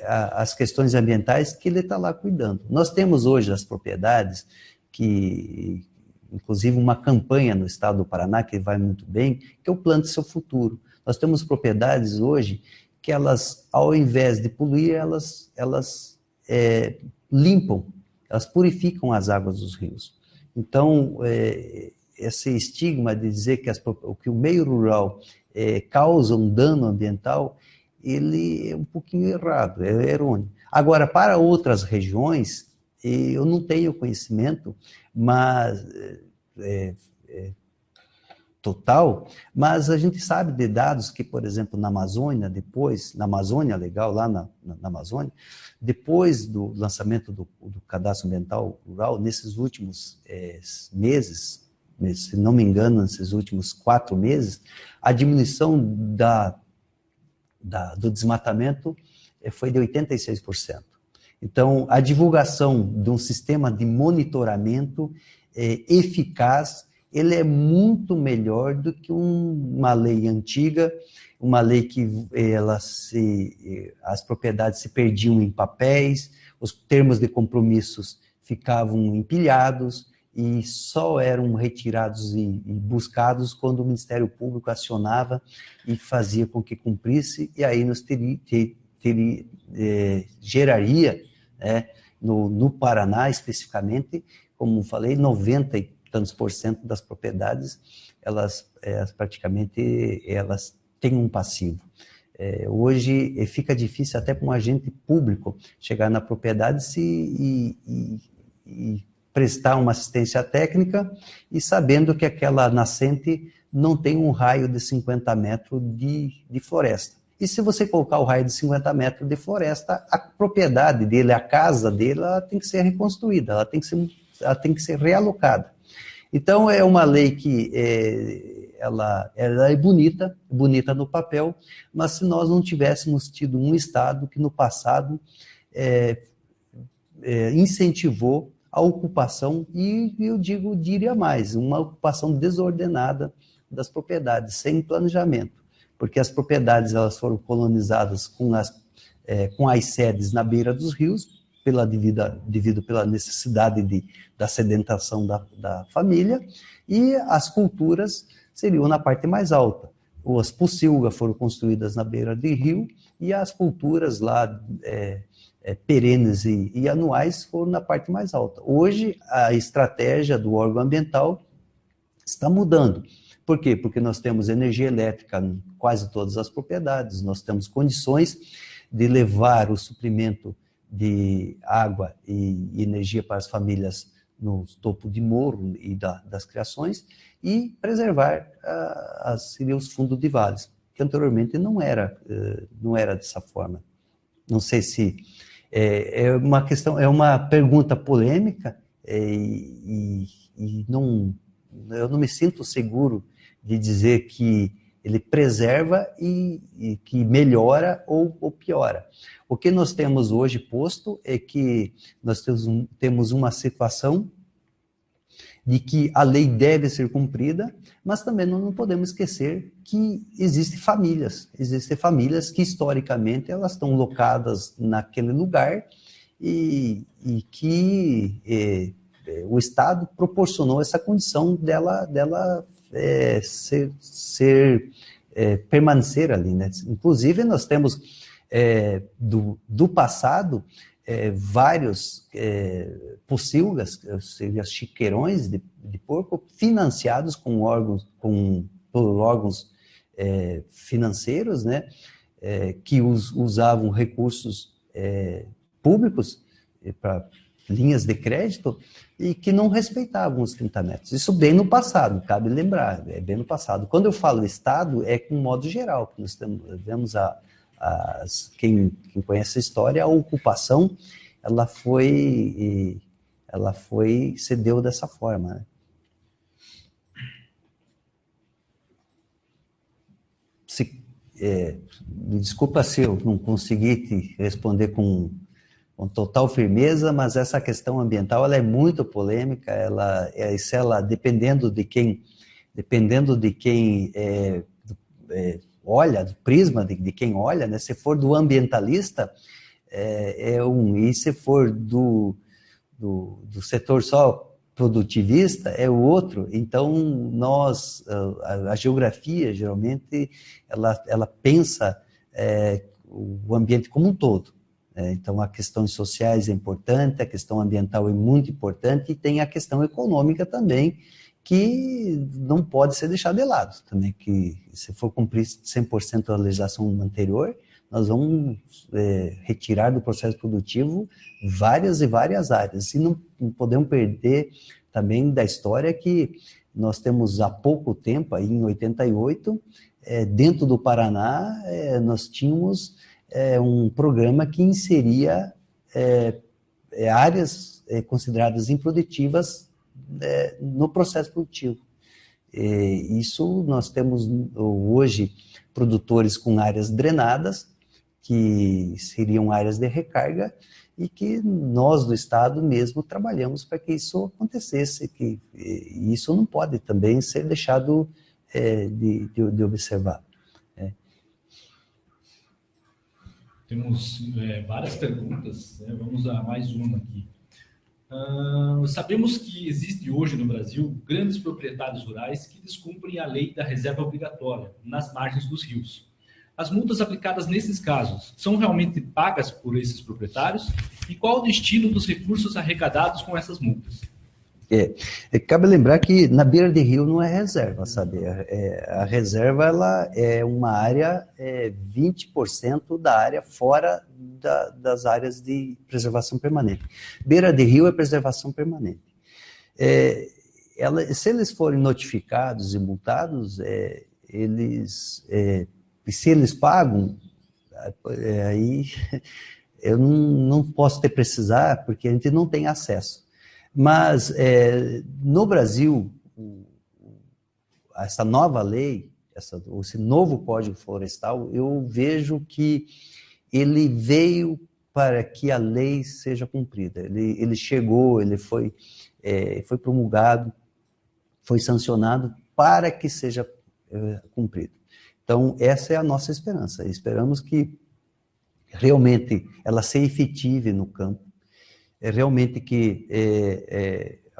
as questões ambientais que ele está lá cuidando. Nós temos hoje as propriedades que, inclusive uma campanha no estado do Paraná que vai muito bem, que é o Plante Seu Futuro. Nós temos propriedades hoje que elas, ao invés de poluir, elas limpam, elas purificam as águas dos rios. Então, esse estigma de dizer que o meio rural causa um dano ambiental, ele é um pouquinho errado, é errôneo. Agora, para outras regiões, eu não tenho conhecimento, mas total, mas a gente sabe de dados que, por exemplo, na Amazônia, na Amazônia legal, lá na Amazônia, depois do lançamento do Cadastro Ambiental Rural, nesses últimos meses, se não me engano, nesses últimos 4 meses, a diminuição do desmatamento foi de 86%. Então, a divulgação de um sistema de monitoramento eficaz, ele é muito melhor do que uma lei antiga, uma lei que as propriedades se perdiam em papéis, os termos de compromissos ficavam empilhados e só eram retirados e buscados quando o Ministério Público acionava e fazia com que cumprisse, e aí nós geraria, no Paraná especificamente, como falei, 90 e tantos por cento das propriedades, elas praticamente têm um passivo. Hoje fica difícil até para um agente público chegar na propriedade e prestar uma assistência técnica e sabendo que aquela nascente não tem um raio de 50 metros de floresta. E se você colocar o raio de 50 metros de floresta, a propriedade dele, a casa dele, ela tem que ser reconstruída, ela tem que ser realocada. Então, é uma lei que ela é bonita no papel, mas se nós não tivéssemos tido um Estado que no passado incentivou a ocupação, e eu diria mais, uma ocupação desordenada das propriedades, sem planejamento, porque as propriedades elas foram colonizadas com as sedes na beira dos rios, devido pela necessidade da sedentação da família, e as culturas seriam na parte mais alta. As pocilgas foram construídas na beira de rio, e as culturas lá perenes e anuais foram na parte mais alta. Hoje, a estratégia do órgão ambiental está mudando. Por quê? Porque nós temos energia elétrica em quase todas as propriedades, nós temos condições de levar o suprimento de água e energia para as famílias no topo de morro e das criações, e preservar os fundos de vales, que anteriormente não era dessa forma. Não sei se é uma questão, é uma pergunta polêmica e eu não me sinto seguro de dizer que ele preserva e que melhora ou piora. O que nós temos hoje posto é que nós temos uma situação de que a lei deve ser cumprida, mas também não podemos esquecer que existem famílias que historicamente elas estão locadas naquele lugar e que o Estado proporcionou essa condição dela permanecer ali, né? Inclusive nós temos do passado vários pocilgas, ou seja, chiqueirões de porco financiados por órgãos financeiros, né, que usavam recursos públicos para linhas de crédito e que não respeitavam os 30 metros. Isso bem no passado, cabe lembrar, bem no passado. Quando eu falo Estado, é com modo geral, que nós vemos quem conhece a história, a ocupação, ela se deu dessa forma, né? Me desculpa se eu não consegui te responder com total firmeza, mas essa questão ambiental ela é muito polêmica, dependendo de quem olha, do prisma de quem olha, né? Se for do ambientalista, e se for do setor só produtivista, é o outro. Então, a geografia, geralmente, ela pensa o ambiente como um todo. Então, as questões sociais é importante, a questão ambiental é muito importante, e tem a questão econômica também, que não pode ser deixado de lado também, que se for cumprir 100% a legislação anterior, nós vamos retirar do processo produtivo várias e várias áreas. E não podemos perder também da história que nós temos há pouco tempo, aí em 88, dentro do Paraná, nós tínhamos um programa que inseria áreas consideradas improdutivas no processo produtivo. Isso nós temos hoje produtores com áreas drenadas, que seriam áreas de recarga, e que nós do Estado mesmo trabalhamos para que isso acontecesse, e isso não pode também ser deixado de observar. Temos várias perguntas, né? Vamos a mais uma aqui. Sabemos que existe hoje no Brasil grandes proprietários rurais que descumprem a lei da reserva obrigatória nas margens dos rios. As multas aplicadas nesses casos são realmente pagas por esses proprietários? E qual o destino dos recursos arrecadados com essas multas? Cabe lembrar que na beira de rio não é reserva, sabe? A reserva ela é uma área, 20% da área fora das áreas de preservação permanente. Beira de rio é preservação permanente. Se eles forem notificados e multados, se eles pagam, aí eu não posso te precisar, porque a gente não tem acesso. Mas no Brasil, essa nova lei, esse novo Código Florestal, eu vejo que ele veio para que a lei seja cumprida. Ele chegou, ele foi promulgado, foi sancionado para que seja cumprido. Então, essa é a nossa esperança. Esperamos que realmente ela seja efetiva no campo, realmente que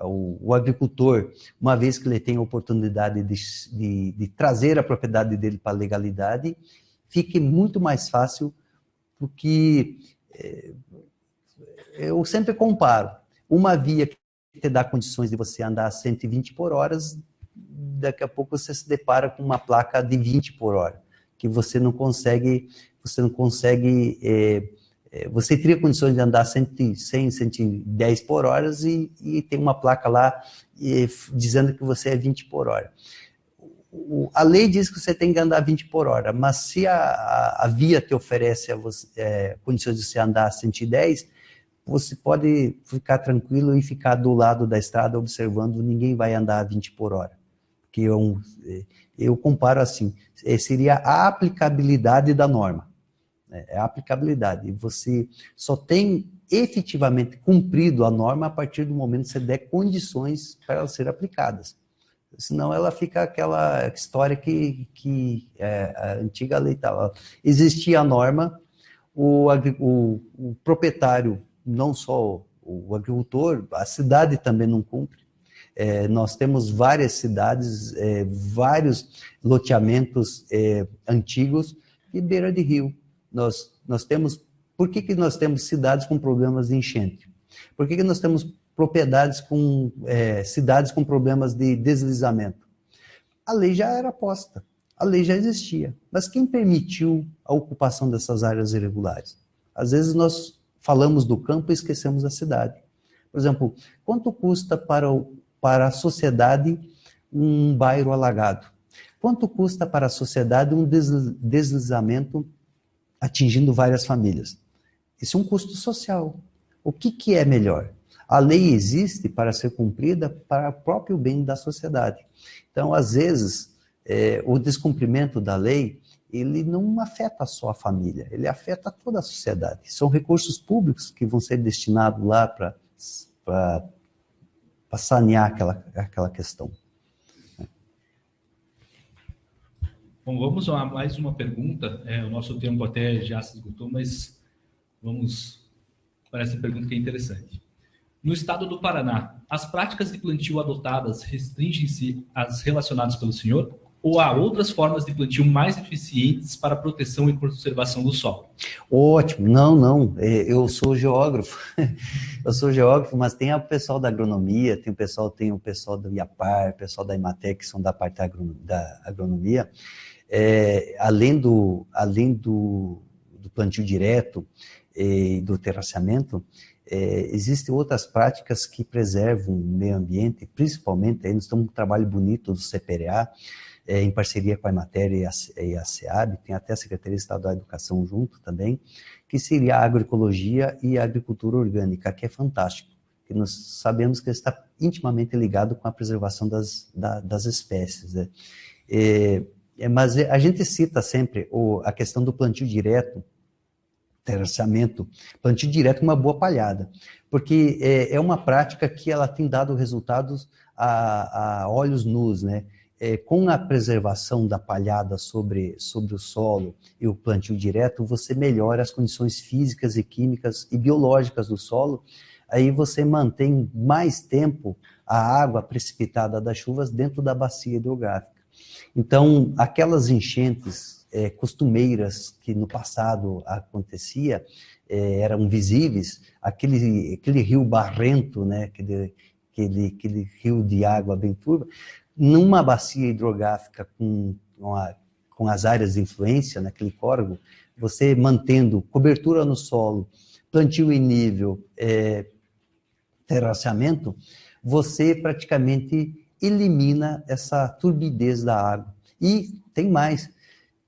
o agricultor, uma vez que ele tem a oportunidade de trazer a propriedade dele para a legalidade, fique muito mais fácil, porque eu sempre comparo, uma via que te dá condições de você andar a 120 por hora, daqui a pouco você se depara com uma placa de 20 por hora, que você não consegue, você teria condições de andar 100, 110 por hora e tem uma placa lá dizendo que você é 20 por hora. A lei diz que você tem que andar 20 por hora, mas se a via te oferece condições de você andar 110, você pode ficar tranquilo e ficar do lado da estrada observando, ninguém vai andar a 20 por hora. Porque eu comparo assim, seria a aplicabilidade da norma. É a aplicabilidade. Você só tem efetivamente cumprido a norma a partir do momento que você der condições para elas serem aplicadas. Senão ela fica aquela história que a antiga lei estava. Existia a norma, o proprietário, não só o agricultor, a cidade também não cumpre. Nós temos várias cidades, vários loteamentos antigos de beira de rio. Nós temos. Por que nós temos cidades com problemas de enchente? Por que nós temos propriedades com cidades com problemas de deslizamento? A lei já era posta, a lei já existia, mas quem permitiu a ocupação dessas áreas irregulares? Às vezes nós falamos do campo e esquecemos da cidade. Por exemplo, quanto custa para a sociedade um bairro alagado? Quanto custa para a sociedade um deslizamento atingindo várias famílias? Isso é um custo social. O que é melhor? A lei existe para ser cumprida para o próprio bem da sociedade. Então, às vezes, o descumprimento da lei, ele não afeta só a família, ele afeta toda a sociedade. São recursos públicos que vão ser destinados lá para sanear aquela questão. Bom, vamos a mais uma pergunta. O nosso tempo até já se esgotou, mas vamos para essa pergunta que é interessante. No estado do Paraná, as práticas de plantio adotadas restringem-se às relacionadas pelo senhor ou há outras formas de plantio mais eficientes para a proteção e conservação do solo? Ótimo. Não. Eu sou geógrafo. Eu sou geógrafo, mas tem o pessoal da agronomia, tem o pessoal do IAPAR, o pessoal da Imatec, que são da parte da agronomia. Além do plantio direto e do terraceamento, existem outras práticas que preservam o meio ambiente, principalmente, aí nós estamos com um trabalho bonito do CPRA, em parceria com a Emater e a SEAB, tem até a Secretaria Estadual da Educação junto também, que seria a agroecologia e a agricultura orgânica, que é fantástico, que nós sabemos que está intimamente ligado com a preservação das espécies, né? Mas a gente cita sempre a questão do plantio direto, terraceamento, plantio direto é uma boa palhada, porque é uma prática que ela tem dado resultados a olhos nus, né? Com a preservação da palhada sobre o solo e o plantio direto, você melhora as condições físicas e químicas e biológicas do solo, aí você mantém mais tempo a água precipitada das chuvas dentro da bacia hidrográfica. Então, aquelas enchentes costumeiras que no passado acontecia, eram visíveis, aquele rio barrento, né, aquele rio de água bem turva, numa bacia hidrográfica com as áreas de influência, naquele córrego, você mantendo cobertura no solo, plantio em nível, terraceamento, você praticamente elimina essa turbidez da água. E tem mais,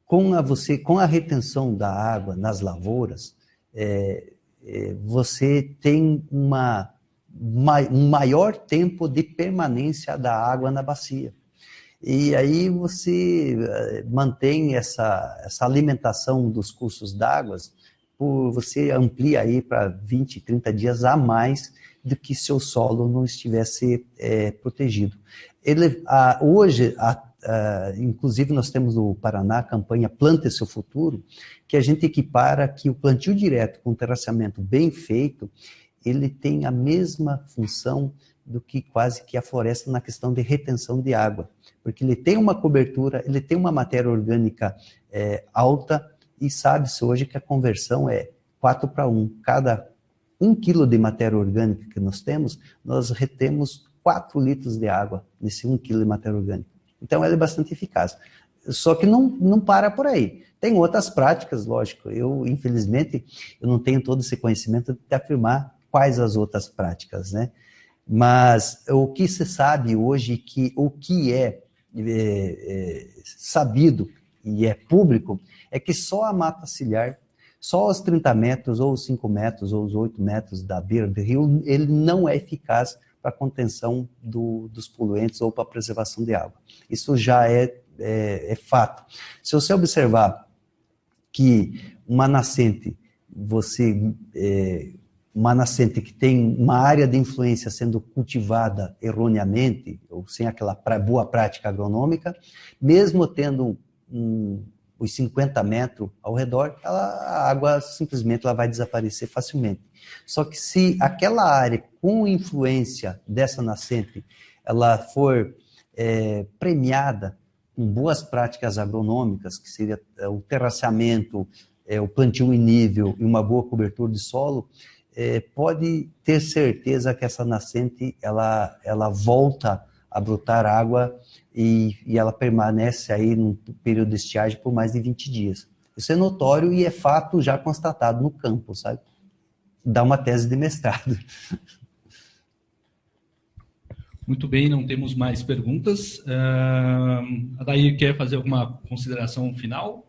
com a retenção da água nas lavouras, você tem um maior tempo de permanência da água na bacia. E aí você mantém essa alimentação dos cursos d'água, você amplia aí para 20, 30 dias a mais do que se o solo não estivesse protegido. Hoje, inclusive nós temos no Paraná a campanha Plante Seu Futuro, que a gente equipara que o plantio direto com terraceamento bem feito, ele tem a mesma função do que quase que a floresta na questão de retenção de água, porque ele tem uma cobertura, ele tem uma matéria orgânica alta, e sabe-se hoje que a conversão é 4:1. Cada 1 quilo de matéria orgânica que nós temos, nós retemos 4 litros de água nesse 1 quilo de matéria orgânica. Então, ela é bastante eficaz. Só que não para por aí. Tem outras práticas, lógico. Infelizmente, eu não tenho todo esse conhecimento de afirmar quais as outras práticas, né? Mas o que se sabe hoje, o que é sabido e é público, é que só a mata ciliar, Só os 30 metros, ou os 5 metros, ou os 8 metros da beira do rio, ele não é eficaz para a contenção dos poluentes ou para a preservação de água. Isso já é fato. Se você observar que uma nascente que tem uma área de influência sendo cultivada erroneamente, ou sem aquela boa prática agronômica, mesmo tendo os 50 metros ao redor, a água simplesmente vai desaparecer facilmente. Só que se aquela área com influência dessa nascente, ela for premiada com boas práticas agronômicas, que seria o terraceamento, o plantio em nível e uma boa cobertura de solo, pode ter certeza que essa nascente ela volta a brotar água e ela permanece aí no período de estiagem por mais de 20 dias. Isso é notório e é fato já constatado no campo, sabe? Dá uma tese de mestrado. Muito bem, não temos mais perguntas. Adair, quer fazer alguma consideração final?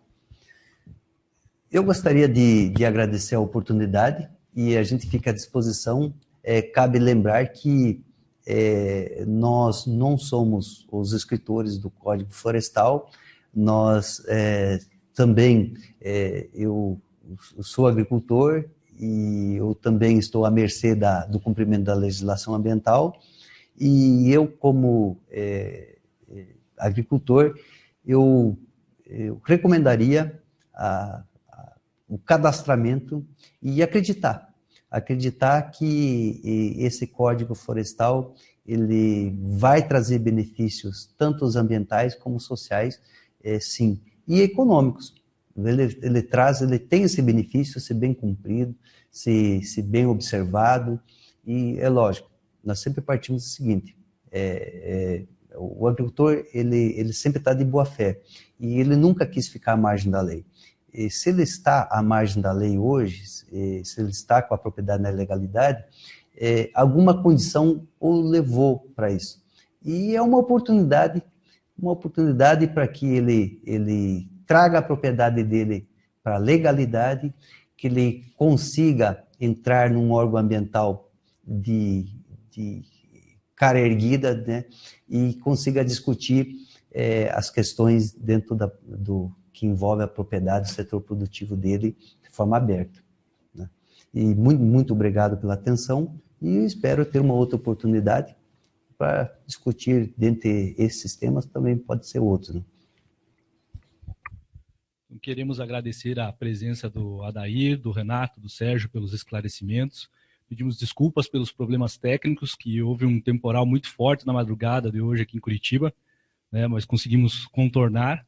Eu gostaria de agradecer a oportunidade e a gente fica à disposição. Cabe lembrar que nós não somos os escritores do Código Florestal, nós também, eu sou agricultor e eu também estou à mercê do cumprimento da legislação ambiental, e eu, como agricultor, eu recomendaria o cadastramento e acreditar que esse Código Florestal ele vai trazer benefícios tanto os ambientais como sociais, sim, e econômicos. Ele tem esse benefício, se bem cumprido, se bem observado, e é lógico, nós sempre partimos do seguinte: o agricultor ele sempre está de boa fé e ele nunca quis ficar à margem da lei. E se ele está à margem da lei hoje, se ele está com a propriedade na legalidade, alguma condição o levou para isso. E é uma oportunidade para que ele traga a propriedade dele para a legalidade, que ele consiga entrar num órgão ambiental de cara erguida, né, e consiga discutir as questões dentro do que envolve a propriedade, o setor produtivo dele, de forma aberta, né? E muito, muito obrigado pela atenção e espero ter uma outra oportunidade para discutir dentre esses temas, também pode ser outros, né? Queremos agradecer a presença do Adair, do Renato, do Sérgio pelos esclarecimentos. Pedimos desculpas pelos problemas técnicos, que houve um temporal muito forte na madrugada de hoje aqui em Curitiba, né, mas conseguimos contornar.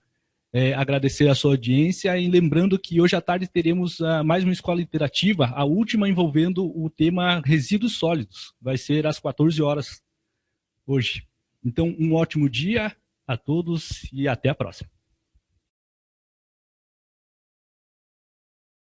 Agradecer a sua audiência e lembrando que hoje à tarde teremos mais uma escola interativa, a última envolvendo o tema resíduos sólidos. Vai ser às 14 horas hoje. Então, um ótimo dia a todos e até a próxima.